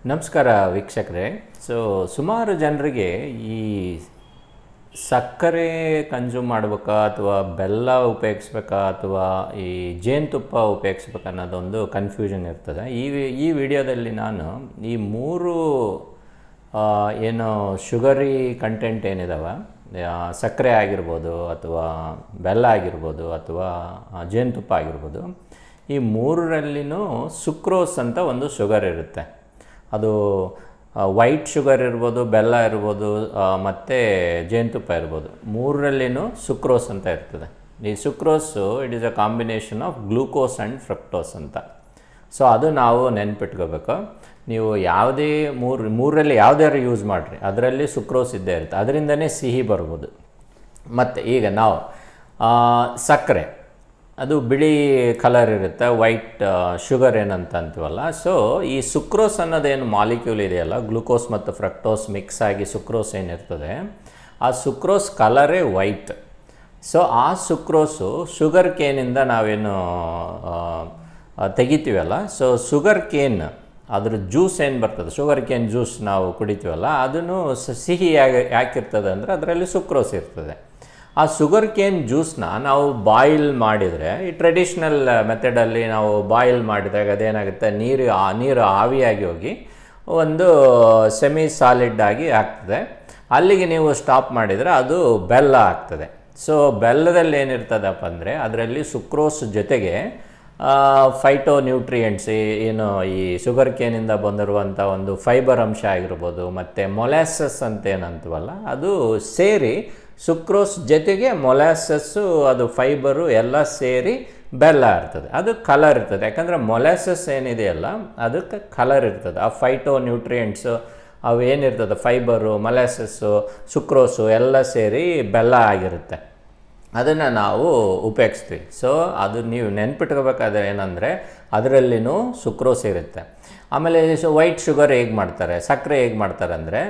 ನಮಸ್ಕಾರ ವೀಕ್ಷಕರೇ. ಸುಮಾರು ಜನರಿಗೆ ಈ ಸಕ್ಕರೆ ಕನ್ಸ್ಯೂಮ್ ಮಾಡಬೇಕಾ ಅಥವಾ ಬೆಲ್ಲ ಉಪಯೋಗಿಸ್ಬೇಕಾ ಅಥವಾ ಈ ಜೇನುತುಪ್ಪ ಉಪಯೋಗಿಸ್ಬೇಕಾ ಅನ್ನೋದೊಂದು ಕನ್ಫ್ಯೂಷನ್ ಇರ್ತದೆ. ಈ ವಿಡಿಯೋದಲ್ಲಿ ನಾನು ಈ ಮೂರು ಏನು ಶುಗರಿ ಕಂಟೆಂಟ್ ಏನಿದಾವೆ, ಸಕ್ಕರೆ ಆಗಿರ್ಬೋದು ಅಥವಾ ಬೆಲ್ಲ ಆಗಿರ್ಬೋದು ಅಥವಾ ಜೇನುತುಪ್ಪ ಆಗಿರ್ಬೋದು, ಈ ಮೂರರಲ್ಲಿನೂ ಸುಕ್ರೋಸ್ ಅಂತ ಒಂದು ಶುಗರ್ ಇರುತ್ತೆ. ಅದು ವೈಟ್ ಶುಗರ್ ಇರ್ಬೋದು, ಬೆಲ್ಲ ಇರ್ಬೋದು, ಮತ್ತು ಜೇನುತುಪ್ಪ ಇರ್ಬೋದು. ಮೂರರಲ್ಲಿನೂ ಸುಕ್ರೋಸ್ ಅಂತ ಇರ್ತದೆ. ಈ sucrose it is a combination of glucose and fructose ಅಂತ. ಅದು ನಾವು ನೆನ್ಪಿಟ್ಕೋಬೇಕು. ನೀವು ಯಾವುದೇ ಮೂರರಲ್ಲಿ ಯಾವುದಾದ್ರು ಯೂಸ್ ಮಾಡಿರಿ, ಅದರಲ್ಲಿ ಸುಕ್ರೋಸ್ ಇದ್ದೇ ಇರುತ್ತೆ, ಅದರಿಂದನೇ ಸಿಹಿ ಬರ್ಬೋದು. ಮತ್ತು ಈಗ ನಾವು ಸಕ್ಕರೆ, ಅದು ಬಿಳಿ ಕಲರ್ ಇರುತ್ತೆ, ವೈಟ್ ಶುಗರ್ ಏನಂತ ಅಂತೀವಲ್ಲ. ಈ ಸುಕ್ರೋಸ್ ಅನ್ನೋದೇನು ಮಾಲಿಕ್ಯೂಲ್ ಇದೆಯಲ್ಲ, ಗ್ಲೂಕೋಸ್ ಮತ್ತು ಫ್ರಕ್ಟೋಸ್ ಮಿಕ್ಸ್ ಆಗಿ ಸುಕ್ರೋಸ್ ಏನಿರ್ತದೆ, ಆ ಸುಕ್ರೋಸ್ ಕಲರೇ ವೈಟ್. ಆ ಸುಕ್ರೋಸು ಶುಗರ್ ಕೇನಿಂದ ನಾವೇನು ತೆಗಿತೀವಲ್ಲ, ಶುಗರ್ ಕೇನ್ ಅದ್ರ ಜ್ಯೂಸ್ ಏನು ಬರ್ತದೆ, ಶುಗರ್ ಕೇನ್ ಜ್ಯೂಸ್ ನಾವು ಕುಡಿತೀವಲ್ಲ, ಅದನ್ನು ಸಿಹಿ ಯಾಕಿರ್ತದೆ ಅಂದರೆ ಅದರಲ್ಲಿ ಸುಕ್ರೋಸ್ ಇರ್ತದೆ. ಆ ಶುಗರ್ ಕೇನ್ ಜ್ಯೂಸನ್ನ ನಾವು ಬಾಯ್ಲ್ ಮಾಡಿದರೆ, ಈ ಟ್ರೆಡಿಷ್ನಲ್ ಮೆಥಡಲ್ಲಿ ನಾವು ಬಾಯ್ಲ್ ಮಾಡಿದಾಗ ಅದೇನಾಗುತ್ತೆ, ನೀರು ಆವಿಯಾಗಿ ಹೋಗಿ ಒಂದು ಸೆಮಿ ಸಾಲಿಡ್ ಆಗಿ ಆಗ್ತದೆ. ಅಲ್ಲಿಗೆ ನೀವು ಸ್ಟಾಪ್ ಮಾಡಿದರೆ ಅದು ಬೆಲ್ಲ ಆಗ್ತದೆ. ಬೆಲ್ಲದಲ್ಲಿ ಏನಿರ್ತದಪ್ಪ ಅಂದರೆ ಅದರಲ್ಲಿ ಸುಕ್ರೋಸ್ ಜೊತೆಗೆ ಫೈಟೋ ನ್ಯೂಟ್ರಿಯೆಂಟ್ಸ್, ಏನು ಈ ಶುಗರ್ ಕೇನಿಂದ ಬಂದಿರುವಂಥ ಒಂದು ಫೈಬರ್ ಅಂಶ ಆಗಿರ್ಬೋದು, ಮತ್ತು ಮೊಲಾಸಸ್ ಅಂತ ಏನಂತೀವಲ್ಲ, ಅದು ಸೇರಿ ಸುಕ್ರೋಸ್ ಜೊತೆಗೆ ಮೊಲಾಸಸ್ಸು, ಅದು ಫೈಬರು ಎಲ್ಲ ಸೇರಿ ಬೆಲ್ಲ ಇರ್ತದೆ. ಅದು ಕಲರ್ ಇರ್ತದೆ, ಯಾಕಂದರೆ ಮೊಲಾಸಸ್ ಏನಿದೆಯಲ್ಲ ಅದಕ್ಕೆ ಕಲರ್ ಇರ್ತದೆ. ಆ ಫೈಟೋ ನ್ಯೂಟ್ರಿಯೆಂಟ್ಸು ಅವೇನಿರ್ತದೆ, ಫೈಬರು, ಮೊಲಾಸಸ್ಸು, ಸುಕ್ರೋಸು ಎಲ್ಲ ಸೇರಿ ಬೆಲ್ಲ ಆಗಿರುತ್ತೆ. ಅದನ್ನು ನಾವು ಉಪಯೋಗಿಸ್ತೀವಿ. ಅದು ನೀವು ನೆನ್ಪಿಟ್ಕೋಬೇಕಾದ್ರೆ ಏನಂದರೆ ಅದರಲ್ಲಿನೂ ಸುಕ್ರೋಸ್ ಇರುತ್ತೆ. ಆಮೇಲೆ ವೈಟ್ ಶುಗರ್ ಹೇಗೆ ಮಾಡ್ತಾರೆ, ಸಕ್ಕರೆ ಹೇಗೆ ಮಾಡ್ತಾರೆ ಅಂದರೆ,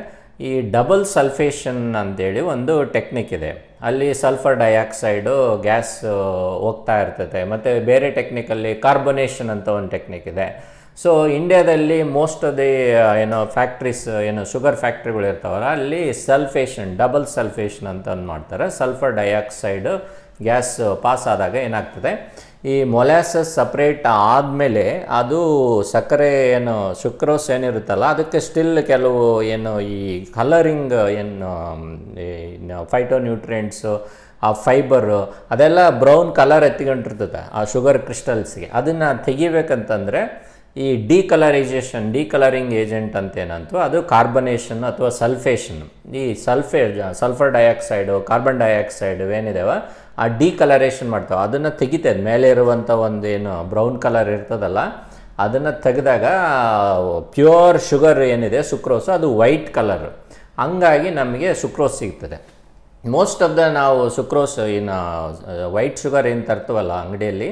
ಈ ಡಬಲ್ ಸಲ್ಫೇಷನ್ ಅಂತೇಳಿ ಒಂದು ಟೆಕ್ನಿಕ್ ಇದೆ. ಅಲ್ಲಿ ಸಲ್ಫರ್ ಡೈಆಕ್ಸೈಡು ಗ್ಯಾಸ್ ಹೋಗ್ತಾ ಇರ್ತದೆ. ಮತ್ತು ಬೇರೆ ಟೆಕ್ನಿಕಲ್ಲಿ ಕಾರ್ಬೊನೇಷನ್ ಅಂತ ಒಂದು ಟೆಕ್ನಿಕ್ ಇದೆ. ಇಂಡಿಯಾದಲ್ಲಿ most of the factories sugar ಫ್ಯಾಕ್ಟ್ರಿಗಳು ಇರ್ತಾವಲ್ಲ, ಅಲ್ಲಿ ಸಲ್ಫೇಷನ್, ಡಬಲ್ ಸಲ್ಫೇಷನ್ ಅಂತ ಒಂದು ಮಾಡ್ತಾರೆ. ಸಲ್ಫರ್ ಡೈಆಕ್ಸೈಡು ಗ್ಯಾಸ್ ಪಾಸ್ ಆದಾಗ ಏನಾಗ್ತದೆ, ಈ ಮೊಲಾಸಸ್ ಸಪ್ರೇಟ್ ಆದಮೇಲೆ ಅದು ಸಕ್ಕರೆ ಸುಕ್ರೋಸ್ ಏನಿರುತ್ತಲ್ಲ ಅದಕ್ಕೆ ಸ್ಟಿಲ್ ಕೆಲವು ಈ ಕಲರಿಂಗ್ ಫೈಟೋ ನ್ಯೂಟ್ರಿಯೆಂಟ್ಸು, ಆ ಫೈಬರು ಅದೆಲ್ಲ ಬ್ರೌನ್ ಕಲರ್ ಎತ್ತಿಕೊಂಡಿರ್ತದೆ ಆ ಶುಗರ್ ಕ್ರಿಸ್ಟಲ್ಸ್ಗೆ. ಅದನ್ನು ತೆಗಿಬೇಕಂತಂದರೆ ಈ ಡಿಕಲರಿಂಗ್ ಏಜೆಂಟ್ ಅಂತೇನಂತು, ಅದು ಕಾರ್ಬನೇಷನ್ ಅಥವಾ ಸಲ್ಫೇಷನ್. ಈ ಸಲ್ಫರ್ ಡೈಆಕ್ಸೈಡು, ಕಾರ್ಬನ್ ಡೈಆಕ್ಸೈಡ್ ಏನಿದಾವೆ ಆ ಡಿಕಲರೇಷನ್ ಮಾಡ್ತಾವೆ, ಅದನ್ನು ತೆಗಿತದೆ. ಮೇಲೆ ಇರುವಂಥ ಒಂದು ಬ್ರೌನ್ ಕಲರ್ ಇರ್ತದಲ್ಲ, ಅದನ್ನು ತೆಗೆದಾಗ ಪ್ಯೂರ್ ಶುಗರ್ ಏನಿದೆ ಸುಕ್ರೋಸು, ಅದು ವೈಟ್ ಕಲರ್. ಹಂಗಾಗಿ ನಮಗೆ ಸುಕ್ರೋಸ್ ಸಿಗ್ತದೆ. ಮೋಸ್ಟ್ ಆಫ್ ನಾವು ಸುಕ್ರೋಸ್ ವೈಟ್ ಶುಗರ್ ಏನು ತರ್ತೀವಲ್ಲ ಅಂಗಡಿಯಲ್ಲಿ,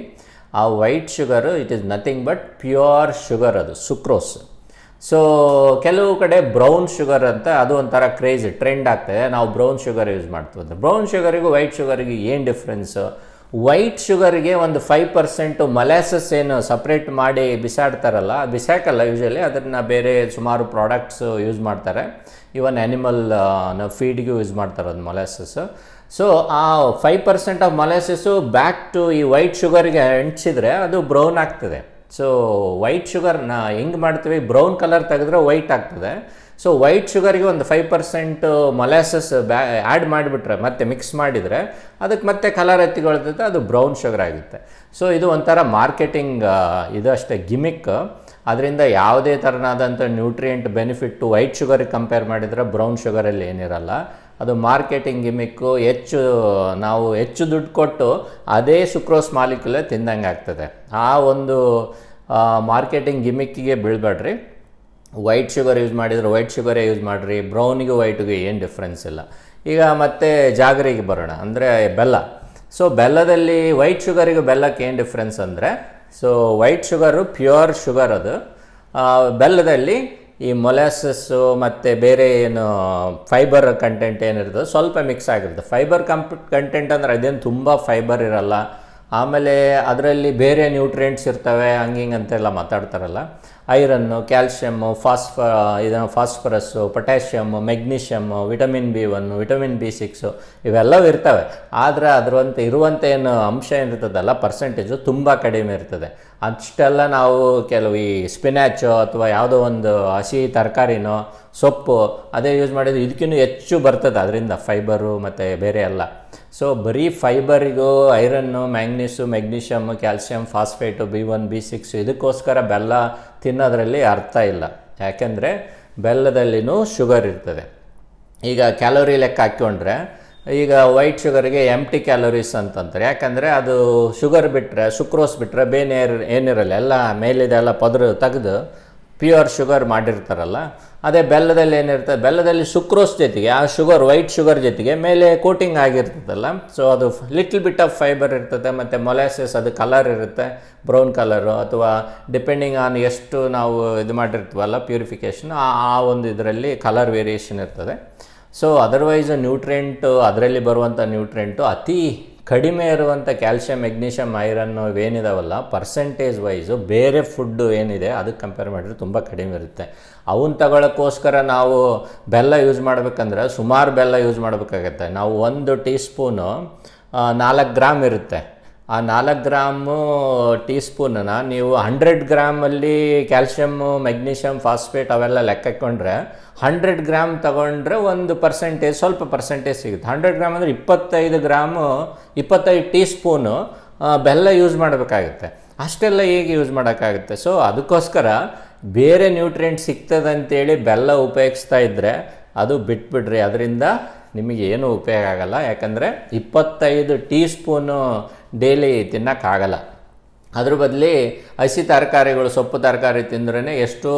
ಆ white sugar it is nothing but pure sugar, ಅದು ಸುಕ್ರೋಸ್. ಕೆಲವು ಕಡೆ ಬ್ರೌನ್ ಶುಗರ್ ಅಂತ ಅದು ಒಂಥರ ಕ್ರೇಜಿ ಟ್ರೆಂಡ್ ಆಗ್ತದೆ, ನಾವು ಬ್ರೌನ್ ಶುಗರ್ ಯೂಸ್ ಮಾಡ್ತೀವಿ. ಬ್ರೌನ್ ಶುಗರಿಗೂ ವೈಟ್ ಶುಗರಿಗೂ ಏನು ಡಿಫ್ರೆನ್ಸು? ವೈಟ್ ಶುಗರಿಗೆ ಒಂದು 5% ಮೊಲಾಸಸ್ ಏನು ಸಪ್ರೇಟ್ ಮಾಡಿ ಬಿಸಾಡ್ತಾರಲ್ಲ, ಬಿಸಾಕಲ್ಲ ಯೂಶಲಿ, ಅದನ್ನು ಬೇರೆ ಸುಮಾರು ಪ್ರಾಡಕ್ಟ್ಸ್ ಯೂಸ್ ಮಾಡ್ತಾರೆ. ಇವನ್ ಆ್ಯನಿಮಲ್ ಫೀಡ್ಗೂ ಯೂಸ್ ಮಾಡ್ತಾರೆ ಅದು ಮೊಲಾಸಸ್ಸು. ಆ 5% ಆಫ್ ಮೊಲಾಸಸ್ಸು ಬ್ಯಾಕ್ ಟು ಈ ವೈಟ್ ಶುಗರ್ಗೆ ಅಂಟಿಸಿದ್ರೆ ಅದು ಬ್ರೌನ್ ಆಗ್ತದೆ. ವೈಟ್ ಶುಗರ್ನ ಹೆಂಗೆ ಮಾಡ್ತೀವಿ, ಬ್ರೌನ್ ಕಲರ್ ತೆಗೆದ್ರೆ ವೈಟ್ ಆಗ್ತದೆ. ವೈಟ್ ಶುಗರ್ಗೆ ಒಂದು 5% ಮೊಲಾಸಸ್ ಆ್ಯಡ್ ಮಾಡಿಬಿಟ್ರೆ, ಮತ್ತೆ ಮಿಕ್ಸ್ ಮಾಡಿದರೆ ಅದಕ್ಕೆ ಮತ್ತೆ ಕಲರ್ ಎತ್ತಿಕೊಳ್ತೈತೆ, ಅದು ಬ್ರೌನ್ ಶುಗರ್ ಆಗುತ್ತೆ. ಇದು ಒಂಥರ ಮಾರ್ಕೆಟಿಂಗ್ ಇದು ಅಷ್ಟೇ ಗಿಮಿಕ್. ಅದರಿಂದ ಯಾವುದೇ ಥರನಾದಂಥ ನ್ಯೂಟ್ರಿಯೆಂಟ್ ಬೆನಿಫಿಟ್ಟು ವೈಟ್ ಶುಗರಿಗೆ ಕಂಪೇರ್ ಮಾಡಿದರೆ ಬ್ರೌನ್ ಶುಗರಲ್ಲಿ ಏನಿರಲ್ಲ. ಅದು ಮಾರ್ಕೆಟಿಂಗ್ ಗಿಮಿಕ್ಕು. ನಾವು ಹೆಚ್ಚು ದುಡ್ಡು ಕೊಟ್ಟು ಅದೇ ಸುಕ್ರೋಸ್ ಮಾಲಿಕ್ಯೂಲೇ ತಿಂದಂಗೆ ಆಗ್ತದೆ. ಆ ಒಂದು ಮಾರ್ಕೆಟಿಂಗ್ ಗಿಮಿಕ್ಕಿಗೆ ಬೀಳ್ಬೇಡ್ರಿ. ವೈಟ್ ಶುಗರ್ ಯೂಸ್ ಮಾಡಿದರೆ ವೈಟ್ ಶುಗರೇ ಯೂಸ್ ಮಾಡಿರಿ, ಬ್ರೌನಿಗೂ ವೈಟಿಗೂ ಏನು ಡಿಫ್ರೆನ್ಸ್ ಇಲ್ಲ. ಈಗ ಮತ್ತೆ ಜಾಗರಿಗೆ ಬರೋಣ, ಅಂದರೆ ಬೆಲ್ಲ. ಬೆಲ್ಲದಲ್ಲಿ ವೈಟ್ ಶುಗರಿಗೂ ಬೆಲ್ಲಕ್ಕೆ ಏನು ಡಿಫ್ರೆನ್ಸ್ ಅಂದರೆ, ವೈಟ್ ಶುಗರು ಪ್ಯೂರ್ ಶುಗರ್, ಅದು ಬೆಲ್ಲದಲ್ಲಿ ಈ ಮೊಲಾಸಸ್ಸು ಮತ್ತು ಬೇರೆ ಫೈಬರ್ ಕಂಟೆಂಟ್ ಏನಿರ್ತದೆ ಸ್ವಲ್ಪ ಮಿಕ್ಸ್ ಆಗಿರುತ್ತೆ. ಫೈಬರ್ ಕಂಟೆಂಟ್ ಅಂದರೆ ಅದೇನು ತುಂಬ ಫೈಬರ್ ಇರಲ್ಲ. ಆಮೇಲೆ ಅದರಲ್ಲಿ ಬೇರೆ ನ್ಯೂಟ್ರಿಯೆಂಟ್ಸ್ ಇರ್ತವೆ, ಹಂಗಿಂಗೆ ಅಂತೆಲ್ಲ ಮಾತಾಡ್ತಾರಲ್ಲ, iron, calcium, phosphorus, potassium, magnesium, vitamin B1, vitamin B6 ಇವೆಲ್ಲವೂ ಇರ್ತವೆ. ಆದರೆ ಅದರಂತೆ ಇರುವಂಥ ಏನು ಅಂಶ ಏನಿರ್ತದಲ್ಲ ಪರ್ಸೆಂಟೇಜು ತುಂಬ ಕಡಿಮೆ ಇರ್ತದೆ. ಅಷ್ಟೆಲ್ಲ ನಾವು ಕೆಲವು ಈ ಸ್ಪಿನಾಚು ಅಥವಾ ಯಾವುದೋ ಒಂದು ಹಸಿ ತರಕಾರಿನೋ ಸೊಪ್ಪು ಅದೇ ಯೂಸ್ ಮಾಡಿದ್ರೆ ಇದಕ್ಕಿಂತ ಹೆಚ್ಚು ಬರ್ತದೆ ಅದರಿಂದ ಫೈಬರು ಮತ್ತು ಬೇರೆ ಎಲ್ಲ. ಸೊ ಬರೀ ಫೈಬರಿಗೂ iron, manganese, magnesium, calcium, phosphate, B1, B6 ಇದಕ್ಕೋಸ್ಕರ ಬೆಲ್ಲ ತಿನ್ನೋದ್ರಲ್ಲಿ ಅರ್ಥ ಇಲ್ಲ. ಯಾಕೆಂದರೆ ಬೆಲ್ಲದಲ್ಲಿನೂ ಶುಗರ್ ಇರ್ತದೆ. ಈಗ ಕ್ಯಾಲೋರಿ ಲೆಕ್ಕ ಹಾಕ್ಕೊಂಡ್ರೆ ಈಗ ವೈಟ್ ಶುಗರಿಗೆ ಎಂಟಿ ಕ್ಯಾಲೋರೀಸ್ ಅಂತಂತಾರೆ. ಯಾಕಂದರೆ ಅದು ಶುಗರ್ ಬಿಟ್ಟರೆ, ಸುಕ್ರೋಸ್ ಬಿಟ್ಟರೆ ಬೇರೆ ಏನಿರಲ್ಲ, ಎಲ್ಲ ಮೇಲಿದೆಲ್ಲ ಪದರು ತೆಗೆದು ಪ್ಯೂರ್ ಶುಗರ್ ಮಾಡಿರ್ತಾರಲ್ಲ. ಅದೇ ಬೆಲ್ಲದಲ್ಲಿ ಏನಿರ್ತದೆ, ಬೆಲ್ಲದಲ್ಲಿ ಸುಕ್ರೋಸ್ ಜೊತೆಗೆ ಆ ಶುಗರ್, ವೈಟ್ ಶುಗರ್ ಜೊತೆಗೆ ಮೇಲೆ ಕೋಟಿಂಗ್ ಆಗಿರ್ತದಲ್ಲ. ಸೊ ಅದು ಲಿಟ್ಲ್ ಬಿಟ್ ಆಫ್ ಫೈಬರ್ ಇರ್ತದೆ. ಮತ್ತು ಮೊಲಾಸಸ್ ಅದು ಕಲರ್ ಇರುತ್ತೆ, ಬ್ರೌನ್ ಕಲರು, ಅಥವಾ ಡಿಪೆಂಡಿಂಗ್ ಆನ್ ಎಷ್ಟು ನಾವು ಇದು ಮಾಡಿರ್ತೀವಲ್ಲ ಪ್ಯೂರಿಫಿಕೇಷನ್, ಆ ಒಂದು ಇದರಲ್ಲಿ ಕಲರ್ ವೇರಿಯೇಷನ್ ಇರ್ತದೆ. ಸೊ ಅದರ್ವೈಸ್ ನ್ಯೂಟ್ರೆಂಟು, ಅದರಲ್ಲಿ ಬರುವಂಥ ನ್ಯೂಟ್ರೆಂಟು ಅತಿ ಕಡಿಮೆ ಇರುವಂಥ ಕ್ಯಾಲ್ಶಿಯಂ, ಮೆಗ್ನೀಷಿಯಮ್, ಐರನ್ನು ಇವೇನಿದಾವಲ್ಲ ಪರ್ಸೆಂಟೇಜ್ ವೈಸು ಬೇರೆ ಫುಡ್ಡು ಏನಿದೆ ಅದಕ್ಕೆ ಕಂಪೇರ್ ಮಾಡಿದ್ರೆ ತುಂಬ ಕಡಿಮೆ ಇರುತ್ತೆ. ಅವನ್ನ ತಗೊಳ್ಳೋಕ್ಕೋಸ್ಕರ ನಾವು ಬೆಲ್ಲ ಯೂಸ್ ಮಾಡಬೇಕಂದ್ರೆ ಸುಮಾರು ಬೆಲ್ಲ ಯೂಸ್ ಮಾಡಬೇಕಾಗತ್ತೆ. ನಾವು 1 ಟೀ ಸ್ಪೂನು 4 ಗ್ರಾಮ್ ಇರುತ್ತೆ. ಆ 4 ಗ್ರಾಮು ಟೀ ಸ್ಪೂನನ್ನು ನೀವು 100 ಗ್ರಾಮಲ್ಲಿ ಕ್ಯಾಲ್ಶಿಯಮ್ಮು, ಮೆಗ್ನೀಷಿಯಮ್, ಫಾಸ್ಫೇಟ್ ಅವೆಲ್ಲ ಲೆಕ್ಕ ಹಾಕ್ಕೊಂಡ್ರೆ 100 ಗ್ರಾಮ್ ತೊಗೊಂಡ್ರೆ ಒಂದು ಪರ್ಸೆಂಟೇಜ್, ಸ್ವಲ್ಪ ಪರ್ಸೆಂಟೇಜ್ ಸಿಗುತ್ತೆ. 100 ಗ್ರಾಮ್ ಅಂದರೆ 25 ಗ್ರಾಮು, 25 ಟೀ ಸ್ಪೂನು ಬೆಲ್ಲ ಯೂಸ್ ಮಾಡಬೇಕಾಗುತ್ತೆ. ಅಷ್ಟೆಲ್ಲ ಹೇಗೆ ಯೂಸ್ ಮಾಡೋಕ್ಕಾಗುತ್ತೆ? ಸೊ ಅದಕ್ಕೋಸ್ಕರ ಬೇರೆ ನ್ಯೂಟ್ರಿಯೆಂಟ್ ಸಿಗ್ತದೆ ಅಂತೇಳಿ ಬೆಲ್ಲ ಉಪಯೋಗಿಸ್ತಾ ಇದ್ದರೆ ಅದು ಬಿಟ್ಬಿಡ್ರಿ, ಅದರಿಂದ ನಿಮಗೆ ಏನೂ ಉಪಯೋಗ ಆಗಲ್ಲ. ಯಾಕಂದರೆ 25 ಟೀ ಸ್ಪೂನು ಡೈಲಿ ತಿನ್ನೋಕ್ಕಾಗಲ್ಲ. ಅದ್ರ ಬದಲಿ ಹಸಿ ತರಕಾರಿಗಳು, ಸೊಪ್ಪು ತರಕಾರಿ ತಿಂದ್ರೇ ಎಷ್ಟೋ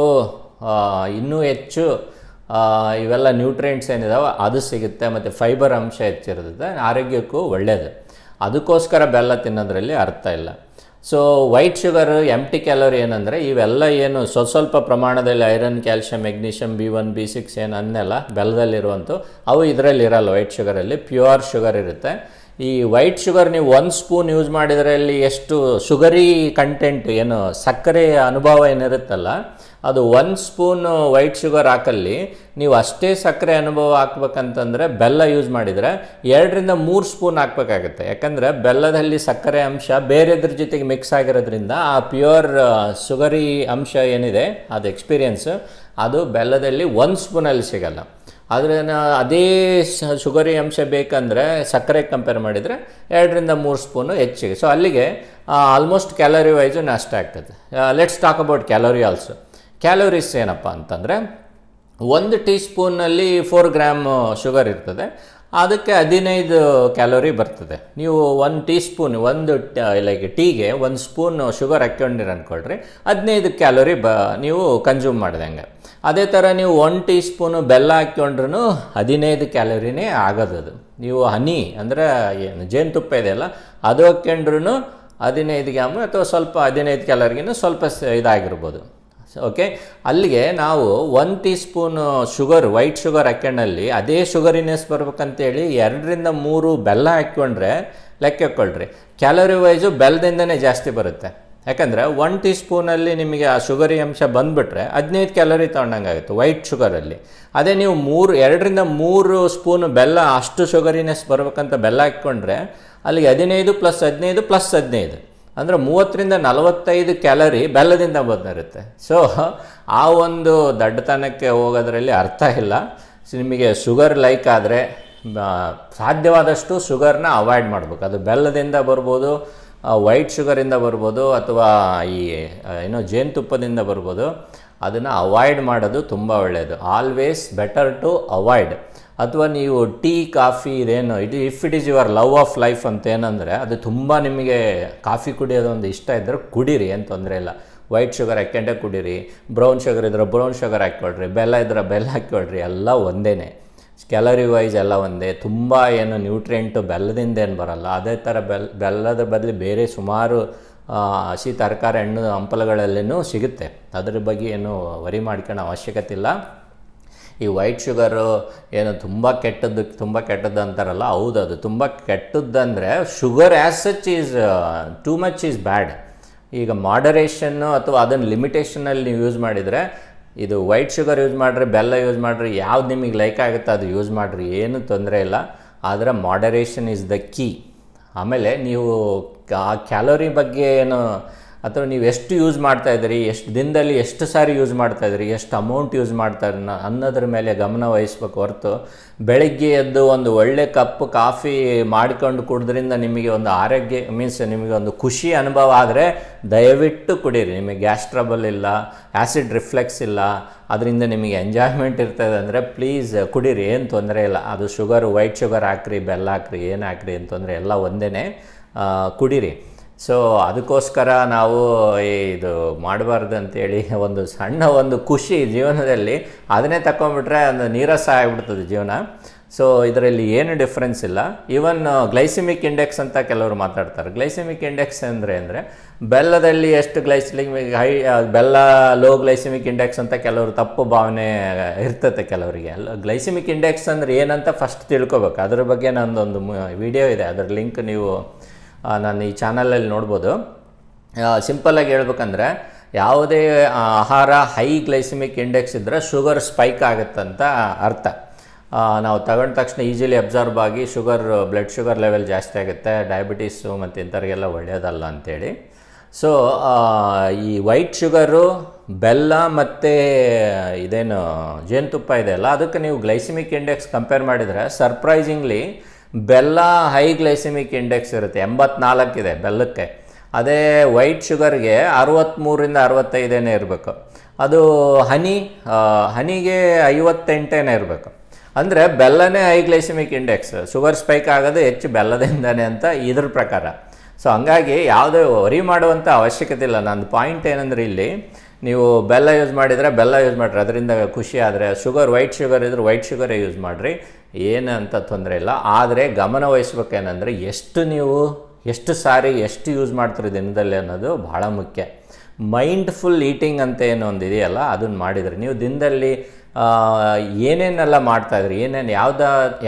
ಇನ್ನೂ ಹೆಚ್ಚು ಇವೆಲ್ಲ ನ್ಯೂಟ್ರಿಯೆಂಟ್ಸ್ ಏನಿದಾವೆ ಅದು ಸಿಗುತ್ತೆ. ಮತ್ತು ಫೈಬರ್ ಅಂಶ ಹೆಚ್ಚಿರುತ್ತೆ, ಆರೋಗ್ಯಕ್ಕೂ ಒಳ್ಳೆಯದು. ಅದಕ್ಕೋಸ್ಕರ ಬೆಲ್ಲ ತಿನ್ನೋದ್ರಲ್ಲಿ ಅರ್ಥ ಇಲ್ಲ. ಸೊ ವೈಟ್ ಶುಗರ್ ಎಂಟಿ ಕ್ಯಾಲೋರಿ ಏನಂದರೆ ಇವೆಲ್ಲ ಏನು ಸ್ವಲ್ಪ ಪ್ರಮಾಣದಲ್ಲಿ iron, calcium, magnesium, B1, B6 ಏನು ಅನ್ನೆಲ್ಲ ಬೆಲ್ಲದಲ್ಲಿರುವಂಥ ಅವು ಇದರಲ್ಲಿ ಇರಲ್ಲ. ವೈಟ್ ಶುಗರಲ್ಲಿ ಪ್ಯೂರ್ ಶುಗರ್ ಇರುತ್ತೆ. ಈ ವೈಟ್ ಶುಗರ್ ನೀವು 1 ಸ್ಪೂನ್ ಯೂಸ್ ಮಾಡಿದ್ರಲ್ಲಿ ಎಷ್ಟು ಶುಗರಿ ಕಂಟೆಂಟ್ ಏನು ಸಕ್ಕರೆ ಅನುಭವ ಏನಿರುತ್ತಲ್ಲ ಅದು 1 ಸ್ಪೂನ್ ವೈಟ್ ಶುಗರ್ ಹಾಕಲ್ಲಿ ನೀವು ಅಷ್ಟೇ ಸಕ್ಕರೆ ಅನುಭವ ಹಾಕ್ಬೇಕಂತಂದರೆ ಬೆಲ್ಲ ಯೂಸ್ ಮಾಡಿದರೆ 2 ರಿಂದ 3 ಸ್ಪೂನ್ ಹಾಕಬೇಕಾಗುತ್ತೆ. ಯಾಕಂದರೆ ಬೆಲ್ಲದಲ್ಲಿ ಸಕ್ಕರೆ ಅಂಶ ಬೇರೆದ್ರ ಜೊತೆಗೆ ಮಿಕ್ಸ್ ಆಗಿರೋದ್ರಿಂದ ಆ ಪ್ಯೂರ್ ಶುಗರಿ ಅಂಶ ಏನಿದೆ ಅದು ಎಕ್ಸ್ಪೀರಿಯನ್ಸ್ ಅದು ಬೆಲ್ಲದಲ್ಲಿ 1 ಸ್ಪೂನಲ್ಲಿ ಸಿಗಲ್ಲ. ಆದರೆ ಅದೇ ಶುಗರಿ ಅಂಶ ಬೇಕಂದರೆ ಸಕ್ಕರೆ ಕಂಪೇರ್ ಮಾಡಿದರೆ 2 ರಿಂದ 3 ಸ್ಪೂನು ಹೆಚ್ಚಿಗೆ. ಸೊ ಅಲ್ಲಿಗೆ ಆಲ್ಮೋಸ್ಟ್ ಕ್ಯಾಲೋರಿ ವೈಸು ನಾಷ್ಟ ಆಗ್ತದೆ. Let's talk about calorie also. Calories ಏನಪ್ಪ ಅಂತಂದರೆ 1 ಟೀ ಸ್ಪೂನಲ್ಲಿ 4 ಗ್ರಾಮ್ ಶುಗರ್ ಇರ್ತದೆ, ಅದಕ್ಕೆ 15 ಕ್ಯಾಲೋರಿ ಬರ್ತದೆ. ನೀವು 1 ಟೀ ಸ್ಪೂನ್ ಲೈಕ್ ಟೀಗೆ 1 ಸ್ಪೂನ್ ಶುಗರ್ ಹಾಕ್ಕೊಂಡಿರಿ ಅಂದ್ಕೊಳ್ರಿ, 15 ಕ್ಯಾಲೋರಿ ನೀವು ಕನ್ಸ್ಯೂಮ್ ಮಾಡಿದಂಗೆ. ಅದೇ ಥರ ನೀವು 1 ಟೀ ಸ್ಪೂನು ಬೆಲ್ಲ ಹಾಕ್ಕೊಂಡ್ರೂ 15 ಕ್ಯಾಲೋರಿನೇ ಆಗೋದದು. ನೀವು ಹನಿ ಅಂದರೆ ಏನು ಜೇನುತುಪ್ಪ ಇದೆಯಲ್ಲ ಅದು ಹಾಕ್ಕೊಂಡ್ರೂ 15 ಗ್ರಾಮ್ ಅಥವಾ ಸ್ವಲ್ಪ 15 ಕ್ಯಾಲೋರಿಗಿನ ಸ್ವಲ್ಪ ಇದಾಗಿರ್ಬೋದು. ಓಕೆ, ಅಲ್ಲಿಗೆ ನಾವು 1 teaspoon sugar, white sugar ಹಾಕ್ಕೊಂಡಲ್ಲಿ ಅದೇ ಶುಗರಿನೆಸ್ ಬರ್ಬೇಕಂತೇಳಿ 2 ರಿಂದ 3 ಬೆಲ್ಲ ಹಾಕ್ಕೊಂಡ್ರೆ ಲೆಕ್ಕ ಹಾಕ್ಕೊಳ್ರಿ, ಕ್ಯಾಲೋರಿ ವೈಸು ಬೆಲ್ಲದಿಂದನೇ ಜಾಸ್ತಿ ಬರುತ್ತೆ. ಯಾಕಂದರೆ 1 ಟೀ ಸ್ಪೂನಲ್ಲಿ ನಿಮಗೆ ಆ ಶುಗರಿ ಅಂಶ ಬಂದುಬಿಟ್ರೆ 15 ಕ್ಯಾಲೋರಿ ತೊಗೊಂಡಂಗಾಗುತ್ತೆ ವೈಟ್ ಶುಗರಲ್ಲಿ. ಅದೇ ನೀವು 2 ರಿಂದ 3 ಸ್ಪೂನು ಬೆಲ್ಲ ಅಷ್ಟು ಶುಗರಿನೆಸ್ ಬರ್ಬೇಕಂತ ಬೆಲ್ಲ ಹಾಕ್ಕೊಂಡ್ರೆ ಅಲ್ಲಿಗೆ 15 + 15 + 15 ಅಂದರೆ 30 ರಿಂದ 45 ಕ್ಯಾಲೋರಿ ಬೆಲ್ಲದಿಂದ ಬಂದಿರುತ್ತೆ. ಸೊ ಆ ಒಂದು ದಡ್ಡತನಕ್ಕೆ ಹೋಗೋದ್ರಲ್ಲಿ ಅರ್ಥ ಇಲ್ಲ. ನಿಮಗೆ ಶುಗರ್ ಲೈಕ್ ಆದರೆ ಸಾಧ್ಯವಾದಷ್ಟು ಶುಗರ್ನ ಅವಾಯ್ಡ್ ಮಾಡಬೇಕು. ಅದು ಬೆಲ್ಲದಿಂದ ಬರ್ಬೋದು, ವೈಟ್ ಶುಗರಿಂದ ಬರ್ಬೋದು, ಅಥವಾ ಈ ಜೇನುತುಪ್ಪದಿಂದ ಬರ್ಬೋದು. ಅದನ್ನು ಅವಾಯ್ಡ್ ಮಾಡೋದು ತುಂಬ ಒಳ್ಳೆಯದು. Always better to avoid. ಅಥವಾ ನೀವು ಟೀ, ಕಾಫಿ ಇದೇನು if it is your love of life ಅಂತ ಏನಂದರೆ ಅದು ತುಂಬ ನಿಮಗೆ ಕಾಫಿ ಕುಡಿಯೋದೊಂದು ಇಷ್ಟ ಇದ್ದರೆ ಕುಡೀರಿ, ಏನು ತೊಂದರೆ ಇಲ್ಲ. ವೈಟ್ ಶುಗರ್ ಹಾಕ್ಕೊಂಡೆ ಕುಡೀರಿ, ಬ್ರೌನ್ ಶುಗರ್ ಇದ್ರೆ ಬ್ರೌನ್ ಶುಗರ್ ಹಾಕ್ಕೊಳ್ರಿ, ಬೆಲ್ಲ ಇದ್ರೆ ಬೆಲ್ಲ ಹಾಕ್ಕೊಳ್ರಿ, ಎಲ್ಲ ಒಂದೇ. ಕ್ಯಾಲೋರಿ ವೈಸ್ ಎಲ್ಲ ಒಂದೇ. ತುಂಬ ಏನು ನ್ಯೂಟ್ರಿಯೆಂಟು ಬೆಲ್ಲದಿಂದ ಏನು ಬರಲ್ಲ. ಅದೇ ಥರ ಬೆಲ್ಲದ ಬದಲು ಬೇರೆ ಸುಮಾರು ಹಸಿ ತರಕಾರಿ, ಹಣ್ಣು ಹಂಪಲುಗಳಲ್ಲೂ ಸಿಗುತ್ತೆ. ಅದ್ರ ಬಗ್ಗೆ ಏನು ವರಿ ಮಾಡ್ಕೊಳ್ಳೋ ಅವಶ್ಯಕತೆ ಇಲ್ಲ. ಈ ವೈಟ್ ಶುಗರು ಏನು ತುಂಬ ಕೆಟ್ಟದ್ದು ಅಂತಾರಲ್ಲ, ಹೌದು ಅದು ತುಂಬ ಕೆಟ್ಟದ್ದಂದರೆ sugar as such is too much is bad. ಈಗ ಮಾಡರೇಷನ್ನು ಅಥವಾ ಅದನ್ನು ಲಿಮಿಟೇಷನಲ್ಲಿ ನೀವು ಯೂಸ್ ಮಾಡಿದರೆ, ಇದು ವೈಟ್ ಶುಗರ್ ಯೂಸ್ ಮಾಡಿರಿ, ಬೆಲ್ಲ ಯೂಸ್ ಮಾಡಿರಿ, ಯಾವ್ದು ನಿಮಗೆ ಲೈಕ್ ಆಗುತ್ತೆ ಅದು ಯೂಸ್ ಮಾಡಿರಿ, ಏನೂ ತೊಂದರೆ ಇಲ್ಲ. ಆದರೆ ಮಾಡರೇಷನ್ ಈಸ್ ದ ಕೀ. ಆಮೇಲೆ ನೀವು ಆ ಕ್ಯಾಲೋರಿ ಬಗ್ಗೆ ಏನು, ಅಥವಾ ನೀವು ಎಷ್ಟು ಯೂಸ್ ಮಾಡ್ತಾಯಿದ್ದೀರಿ, ಎಷ್ಟು ದಿನದಲ್ಲಿ ಎಷ್ಟು ಸಾರಿ ಯೂಸ್ ಮಾಡ್ತಾಯಿದ್ದೀರಿ, ಎಷ್ಟು ಅಮೌಂಟ್ ಯೂಸ್ ಮಾಡ್ತಾರೆ ಅನ್ನೋದ್ರ ಮೇಲೆ ಗಮನ ವಹಿಸ್ಬೇಕು ಹೊರತು ಬೆಳಗ್ಗೆ ಎದ್ದು ಒಂದು ಒಳ್ಳೆ ಕಪ್ ಕಾಫಿ ಮಾಡಿಕೊಂಡು ಕುಡಿದ್ರಿಂದ ನಿಮಗೆ ಒಂದು ಆರೋಗ್ಯ ಮೀನ್ಸ್ ನಿಮಗೆ ಒಂದು ಖುಷಿ ಅನುಭವ ಆದರೆ ದಯವಿಟ್ಟು ಕುಡೀರಿ. ನಿಮಗೆ ಗ್ಯಾಸ್ ಟ್ರಬಲ್ ಇಲ್ಲ, ಆ್ಯಸಿಡ್ ರಿಫ್ಲೆಕ್ಸ್ ಇಲ್ಲ, ಅದರಿಂದ ನಿಮಗೆ ಎಂಜಾಯ್ಮೆಂಟ್ ಇರ್ತದೆ ಅಂದರೆ ಪ್ಲೀಸ್ ಕುಡೀರಿ, ಏನು ತೊಂದರೆ ಇಲ್ಲ. ಅದು ಶುಗರು ವೈಟ್ ಶುಗರ್ ಹಾಕ್ರಿ, ಬೆಲ್ಲ ಹಾಕ್ರಿ, ಏನು ಹಾಕ್ರಿ ಏನು ತೊಂದರೆ ಎಲ್ಲ ಒಂದೇ, ಕುಡೀರಿ. ಸೊ ಅದಕ್ಕೋಸ್ಕರ ನಾವು ಇದು ಮಾಡಬಾರ್ದು ಅಂತೇಳಿ ಒಂದು ಸಣ್ಣ ಒಂದು ಖುಷಿ ಜೀವನದಲ್ಲಿ ಅದನ್ನೇ ತಗೊಂಡ್ಬಿಟ್ರೆ ಒಂದು ನೀರಸ ಆಗಿಬಿಡ್ತದೆ ಜೀವನ. ಸೊ ಇದರಲ್ಲಿ ಏನು ಡಿಫ್ರೆನ್ಸ್ ಇಲ್ಲ. ಈವನ್ ಗ್ಲೈಸಿಮಿಕ್ ಇಂಡೆಕ್ಸ್ ಅಂತ ಕೆಲವರು ಮಾತಾಡ್ತಾರೆ. ಗ್ಲೈಸಿಮಿಕ್ ಇಂಡೆಕ್ಸ್ ಅಂದರೆ ಬೆಲ್ಲದಲ್ಲಿ ಎಷ್ಟು ಗ್ಲೈಸಿಮಿಕ್ ಹೈ, ಬೆಲ್ಲ ಲೋ ಗ್ಲೈಸಿಮಿಕ್ ಇಂಡೆಕ್ಸ್ ಅಂತ ಕೆಲವರು ತಪ್ಪು ಭಾವನೆ ಇರ್ತದೆ ಕೆಲವರಿಗೆ. ಗ್ಲೈಸಿಮಿಕ್ ಇಂಡೆಕ್ಸ್ ಅಂದರೆ ಏನಂತ ಫಸ್ಟ್ ತಿಳ್ಕೊಬೇಕು. ಅದ್ರ ಬಗ್ಗೆ ನಂದೊಂದು ವಿಡಿಯೋ ಇದೆ, ಅದರ ಲಿಂಕ್ ನೀವು ನಾನು ಈ ಚಾನಲಲ್ಲಿ ನೋಡ್ಬೋದು. ಸಿಂಪಲ್ಲಾಗಿ ಹೇಳ್ಬೇಕಂದ್ರೆ ಯಾವುದೇ ಆಹಾರ ಹೈ ಗ್ಲೈಸಿಮಿಕ್ ಇಂಡೆಕ್ಸ್ ಇದ್ದರೆ ಶುಗರ್ ಸ್ಪೈಕ್ ಆಗುತ್ತಂತ ಅರ್ಥ. ನಾವು ತಗೊಂಡ ತಕ್ಷಣ ಈಸಿಲಿ ಅಬ್ಸರ್ವ್ ಆಗಿ ಬ್ಲಡ್ ಶುಗರ್ ಲೆವೆಲ್ ಜಾಸ್ತಿ ಆಗುತ್ತೆ, ಡಯಾಬಿಟೀಸು ಮತ್ತು ಇಂಥವ್ರಿಗೆಲ್ಲ ಒಳ್ಳೆಯದಲ್ಲ ಅಂಥೇಳಿ. ಸೊ ಈ ವೈಟ್ ಶುಗರು, ಬೆಲ್ಲ ಮತ್ತು ಇದೇನು ಜೇನುತುಪ್ಪ ಇದೆಯಲ್ಲ, ಅದಕ್ಕೆ ನೀವು ಗ್ಲೈಸಿಮಿಕ್ ಇಂಡೆಕ್ಸ್ ಕಂಪೇರ್ ಮಾಡಿದರೆ ಸರ್ಪ್ರೈಸಿಂಗ್ಲಿ ಬೆಲ್ಲ ಹೈ ಗ್ಲೈಸಿಮಿಕ್ ಇಂಡೆಕ್ಸ್ ಇರುತ್ತೆ, 84 ಇದೆ ಬೆಲ್ಲಕ್ಕೆ. ಅದೇ ವೈಟ್ ಶುಗರ್ಗೆ 63ರಿಂದ 65 ಇರಬೇಕು. ಅದು ಹನಿಗೆ 58 ಇರಬೇಕು. ಅಂದರೆ ಬೆಲ್ಲನೇ high glycaemic index, sugar spike ಆಗೋದು ಹೆಚ್ಚು ಬೆಲ್ಲದಿಂದನೇ ಅಂತ ಇದ್ರ ಪ್ರಕಾರ. ಸೊ ಹಂಗಾಗಿ ಯಾವುದೇ ವರಿ ಮಾಡುವಂಥ ಅವಶ್ಯಕತೆ ಇಲ್ಲ. ನನ್ನ ಪಾಯಿಂಟ್ ಏನಂದರೆ ಇಲ್ಲಿ ನೀವು ಬೆಲ್ಲ ಯೂಸ್ ಮಾಡಿದರೆ ಬೆಲ್ಲ ಯೂಸ್ ಮಾಡಿರಿ, ಅದರಿಂದ ಖುಷಿ. ಆದರೆ ವೈಟ್ ಶುಗರ್ ಇದ್ರೆ ವೈಟ್ ಶುಗರೇ ಯೂಸ್ ಮಾಡಿರಿ, ಏನು ಅಂತ ತೊಂದರೆ ಇಲ್ಲ. ಆದರೆ ಗಮನ ವಹಿಸ್ಬೇಕೇನೆಂದರೆ ಎಷ್ಟು ಸಾರಿ ಎಷ್ಟು ಯೂಸ್ ಮಾಡ್ತೀರಿ ದಿನದಲ್ಲಿ ಅನ್ನೋದು ಭಾಳ ಮುಖ್ಯ. ಮೈಂಡ್ಫುಲ್ ಈಟಿಂಗ್ ಅಂತ ಏನೋ ಒಂದು ಇದೆಯಲ್ಲ, ಅದನ್ನು ಮಾಡಿದರೆ ನೀವು ದಿನದಲ್ಲಿ ಏನೇನೆಲ್ಲ ಮಾಡ್ತಾಯಿದ್ರಿ,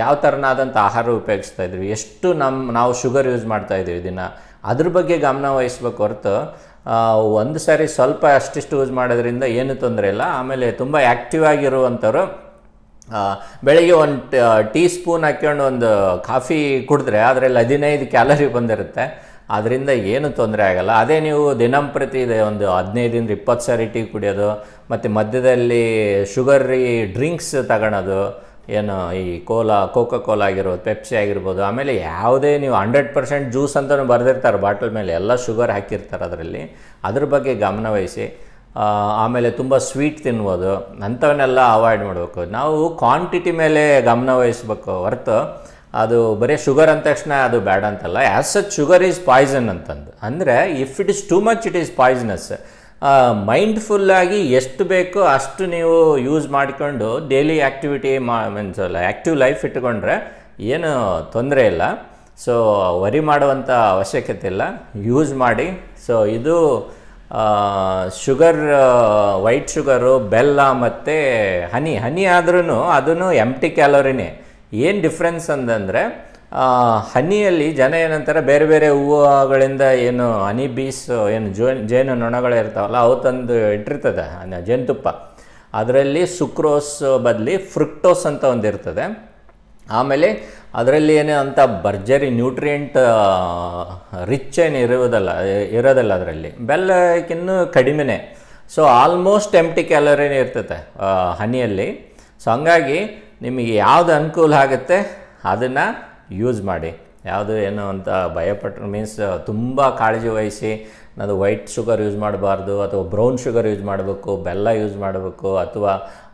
ಯಾವ ಥರನಾದಂಥ ಆಹಾರ ಉಪಯೋಗಿಸ್ತಾಯಿದ್ರಿ, ಎಷ್ಟು ನಾವು ಶುಗರ್ ಯೂಸ್ ಮಾಡ್ತಾಯಿದ್ದೀವಿ ದಿನ, ಅದ್ರ ಬಗ್ಗೆ ಗಮನ ವಹಿಸ್ಬೇಕು ಹೊರತು ಒಂದು ಸಾರಿ ಸ್ವಲ್ಪ ಅಷ್ಟಿಷ್ಟು ಯೂಸ್ ಮಾಡೋದ್ರಿಂದ ಏನೂ ತೊಂದರೆ ಇಲ್ಲ. ಆಮೇಲೆ ತುಂಬ ಆ್ಯಕ್ಟಿವ್ ಆಗಿರುವಂಥವ್ರು ಬೆಳಗ್ಗೆ ಒಂದು ಟೀ ಸ್ಪೂನ್ ಹಾಕ್ಕೊಂಡು ಒಂದು ಕಾಫಿ ಕುಡಿದ್ರೆ ಅದರಲ್ಲಿ 15 ಕ್ಯಾಲರಿ ಬಂದಿರುತ್ತೆ, ಅದರಿಂದ ಏನು ತೊಂದರೆ ಆಗಲ್ಲ. ಅದೇ ನೀವು ದಿನಂಪ್ರತಿ ಇದೆ ಒಂದು 15ರಿಂದ 20 ಸಾರಿ ಟೀ ಕುಡಿಯೋದು, ಮತ್ತು ಮಧ್ಯದಲ್ಲಿ ಶುಗರಿ ಡ್ರಿಂಕ್ಸ್ ತಗೊಳೋದು, ಏನು ಈ ಕೋಕಾ ಕೋಲಾ ಆಗಿರ್ಬೋದು, ಪೆಪ್ಸಿ ಆಗಿರ್ಬೋದು. ಆಮೇಲೆ ಯಾವುದೇ ನೀವು 100% ಜ್ಯೂಸ್ ಅಂತಲೂ ಬರೆದಿರ್ತಾರೆ ಬಾಟಲ್ ಮೇಲೆ, ಎಲ್ಲ ಶುಗರ್ ಹಾಕಿರ್ತಾರೆ ಅದರಲ್ಲಿ, ಅದ್ರ ಬಗ್ಗೆ ಗಮನ ವಹಿಸಿ. ಆಮೇಲೆ ತುಂಬ ಸ್ವೀಟ್ ತಿನ್ಬೋದು, ಅಂಥವನ್ನೆಲ್ಲ ಅವಾಯ್ಡ್ ಮಾಡಬೇಕು. ನಾವು ಕ್ವಾಂಟಿಟಿ ಮೇಲೆ ಗಮನ ವಹಿಸ್ಬೇಕು ಹೊರತು ಅದು ಬರೀ ಶುಗರ್ ಅಂದ ತಕ್ಷಣ ಅದು ಬೇಡ ಅಂತಲ್ಲ. As such sugar is poison ಅಂತಂದು ಅಂದರೆ if it is too much it is poisonous. ಮೈಂಡ್ಫುಲ್ಲಾಗಿ ಎಷ್ಟು ಬೇಕೋ ಅಷ್ಟು ನೀವು ಯೂಸ್ ಮಾಡಿಕೊಂಡು daily activity means active life ಇಟ್ಕೊಂಡ್ರೆ ಏನು ತೊಂದರೆ ಇಲ್ಲ. ಸೊ ವರಿ ಮಾಡುವಂಥ ಅವಶ್ಯಕತೆ ಇಲ್ಲ, ಯೂಸ್ ಮಾಡಿ. ಸೊ ಇದು ಶುಗರ್, ವೈಟ್ ಶುಗರು, ಬೆಲ್ಲ ಮತ್ತು ಹನಿ ಆದ್ರೂ ಅದೂ ಎಂಟಿ ಕ್ಯಾಲೋರಿನೇ. ಏನು ಡಿಫ್ರೆನ್ಸ್ ಅಂತಂದರೆ ಹನಿಯಲ್ಲಿ ಜನ ಏನಂತಾರೆ, ಬೇರೆ ಬೇರೆ ಹೂವುಗಳಿಂದ ಏನು ಹನಿ ಬೀಸ್ ಏನು ಜೇನು ನೊಣಗಳು ಇರ್ತಾವಲ್ಲ ಅವು ತಂದು ಇಟ್ಟಿರ್ತದೆ ಜೇನುತುಪ್ಪ, ಅದರಲ್ಲಿ ಸುಕ್ರೋಸ್ ಬದಲಿ ಫ್ರುಕ್ಟೋಸ್ ಅಂತ ಒಂದು ಇರ್ತದೆ. ಆಮೇಲೆ ಅದರಲ್ಲಿ ಏನೇ ಅಂತ ಭರ್ಜರಿ ನ್ಯೂಟ್ರಿಯೆಂಟ್ ರಿಚ್ ಏನು ಇರೋದಿಲ್ಲ ಅದರಲ್ಲಿ, ಬೆಲ್ಲಕ್ಕಿನ್ನೂ ಕಡಿಮೆನೇ. ಸೊ ಆಲ್ಮೋಸ್ಟ್ ಎಂಟಿ ಕ್ಯಾಲರಿನೇ ಇರ್ತದೆ ಹನಿಯಲ್ಲಿ. ಸೊ ಹಂಗಾಗಿ ನಿಮಗೆ ಯಾವುದು ಅನುಕೂಲ ಆಗುತ್ತೆ ಅದನ್ನು ಯೂಸ್ ಮಾಡಿ. ಯಾವುದು ಏನು ಅಂತ ಭಯಪಟ್ಟರು ಮೀನ್ಸ್ ತುಂಬ ಕಾಳಜಿ ವಹಿಸಿ ಅದು ವೈಟ್ ಶುಗರ್ ಯೂಸ್ ಮಾಡಬಾರ್ದು ಅಥವಾ ಬ್ರೌನ್ ಶುಗರ್ ಯೂಸ್ ಮಾಡಬೇಕು, ಬೆಲ್ಲ ಯೂಸ್ ಮಾಡಬೇಕು ಅಥವಾ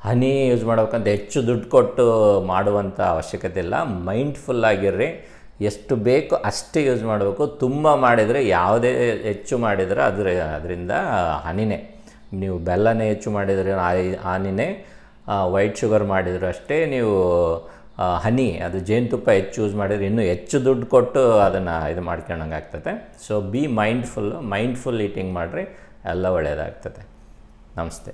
ಹನಿ ಯೂಸ್ ಮಾಡ್ಬೇಕಂತ ಹೆಚ್ಚು ದುಡ್ಡು ಕೊಟ್ಟು ಮಾಡುವಂಥ ಅವಶ್ಯಕತೆ ಇಲ್ಲ. ಮೈಂಡ್ಫುಲ್ಲಾಗಿರ್ರಿ, ಎಷ್ಟು ಬೇಕು ಅಷ್ಟೇ ಯೂಸ್ ಮಾಡಬೇಕು. ತುಂಬ ಮಾಡಿದರೆ ಯಾವುದೇ ಹೆಚ್ಚು ಮಾಡಿದರೆ ಅದರಿಂದ ಹಾನಿನೇ. ನೀವು ಬೆಲ್ಲನೇ ಹೆಚ್ಚು ಮಾಡಿದರೆ ಹಾನಿನೇ, ವೈಟ್ ಶುಗರ್ ಮಾಡಿದರೂ ಅಷ್ಟೇ. ನೀವು ಹನಿ ಅದು ಜೇನುತುಪ್ಪ ಹೆಚ್ಚು ಯೂಸ್ ಮಾಡಿದರೆ ಇನ್ನೂ ಹೆಚ್ಚು ದುಡ್ಡು ಕೊಟ್ಟು ಅದನ್ನು ಇದು ಮಾಡ್ಕೊಳ್ಳೋಂಗೆ ಆಗ್ತದೆ. ಸೊ ಬಿ ಮೈಂಡ್ಫುಲ್ ಈಟಿಂಗ್ ಮಾಡಿರಿ, ಎಲ್ಲ ಒಳ್ಳೆಯದಾಗ್ತದೆ. ನಮಸ್ತೆ.